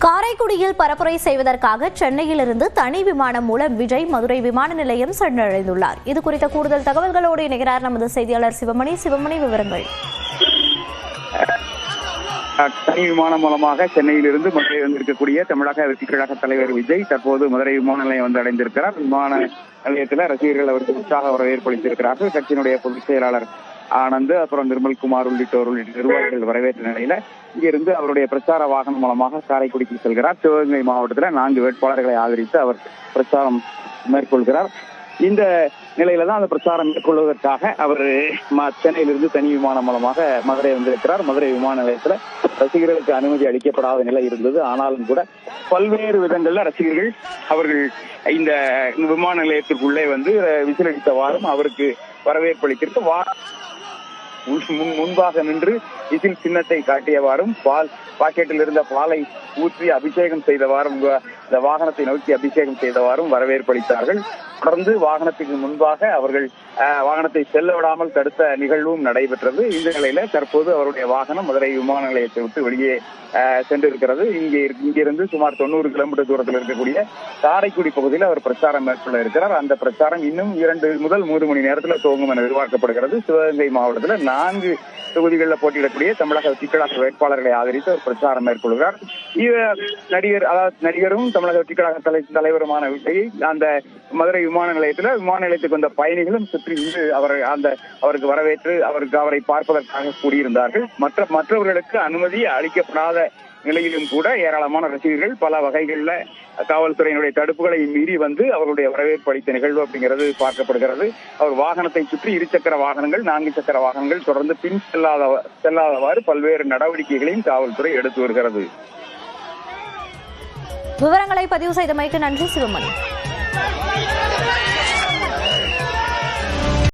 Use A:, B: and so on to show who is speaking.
A: காரைக்குடியில் பரப்புரை செய்வதற்காக சென்னையிலிருந்து தனி விமானம் மூலம் விஜய் மதுரை விமான நிலையம் சென்றடைந்துள்ளார். இது குறித்த கூடுதல் தகவல்களோடு இணைகிறார் நமது செய்தியாளர் சிவமணி. விவரங்கள்.
B: தனி விமானம் மூலமாக சென்னையிலிருந்து மதுரை வந்திருக்கக்கூடிய தமிழக வெற்றி கழக தலைவர் விஜய் தற்போது மதுரை விமான நிலையம் வந்து அடைந்திருக்கிறார். விமான நிலையத்தில் ரசிகர்கள் அவருக்கு உற்சாக வரவேற்பு அளித்திருக்கிறார்கள். கட்சியினுடைய பொதுச் செயலாளர் ஆனந்த், அப்புறம் நிர்மல்குமார் உள்ளிட்டோர் நிர்வாகிகள் வரவேற்ற நிலையில இங்கிருந்து அவருடைய பிரச்சார வாகனம் மூலமாக காரைக்குடிக்கு செல்கிறார். சிவகங்கை மாவட்டத்தில் 4 வேட்பாளர்களை ஆதரித்து அவர் பிரச்சாரம் மேற்கொள்கிறார். இந்த நிலையில தான் அந்த பிரச்சாரம் மேற்கொள்வதற்காக அவர் சென்னையிலிருந்து தனி விமானம் மூலமாக மதுரை வந்திருக்கிறார். மதுரை விமான நிலையத்துல ரசிகர்களுக்கு அனுமதி அளிக்கப்படாத நிலை இருந்தது. ஆனாலும் கூட பல்வேறு விதங்கள்ல ரசிகர்கள் அவர்கள் இந்த விமான நிலையத்திற்குள்ளே வந்து விசிலடித்தவாறும் அவருக்கு வரவேற்பு அளித்திருக்கு. முன்பாக நின்று விசில் சின்னத்தை காட்டியவாறும் பாக்கெட்டில் இருந்த பாலை ஊற்றி அபிஷேகம் செய்தவாறும் இந்த வாகனத்தை நோக்கி அபிஷேகம் செய்தவாறும் வரவேற்பு அளித்தார்கள். தொடர்ந்து வாகனத்துக்கு முன்பாக அவர்கள் வாகனத்தை செல்ல விடாமல் தடுத்த நிகழ்வும் நடைபெற்றது. இந்த நிலையில தற்போது அவருடைய வாகனம் மதுரை விமான நிலையத்தை விட்டு வெளியே சென்றிருக்கிறது. இங்கிருந்து சுமார் 90 கிலோமீட்டர் தூரத்தில் இருக்கக்கூடிய காரைக்குடி பகுதியில் அவர் பிரச்சாரம் மேற்கொள்ள இருக்கிறார். அந்த பிரச்சாரம் இன்னும் 2 முதல் 3 மணி நேரத்தில் துவங்கும் என எதிர்பார்க்கப்படுகிறது. சிவகங்கை மாவட்டத்தில் 4 தொகுதிகளில் போட்டியிடக்கூடிய தமிழக வெற்றி கழக வேட்பாளர்களை ஆதரித்து அவர் பிரச்சாரம் மேற்கொள்கிறார். நடிகரும் தமிழக வெற்றி கழக தலைவருமான விஜய் அந்த மதுரை விமான நிலையத்துக்கு வந்த பயணிகளும் சுற்றி நின்று அவருக்கு வரவேற்று அவரை பார்ப்பதற்காக கூடியிருந்தார்கள். மற்றவர்களுக்கு அனுமதி அளிக்கப்படாத நிலையிலும் கூட ஏராளமான ரசிகர்கள் பல வகைகளில் காவல்துறையினுடைய தடுப்புகளை மீறி வந்து அவருடைய வரவேற்பு அளித்த நிகழ்வு அப்படிங்கிறது பார்க்கப்படுகிறது. அவர் வாகனத்தை சுற்றி 2 சக்கர வாகனங்கள் 4 சக்கர வாகனங்கள் தொடர்ந்து பின் செல்லாதவாறு பல்வேறு நடவடிக்கைகளையும் காவல்துறை எடுத்து வருகிறது.
A: விவரங்களை பதிவு செய்தமைக்கு நன்றி சிவமணி.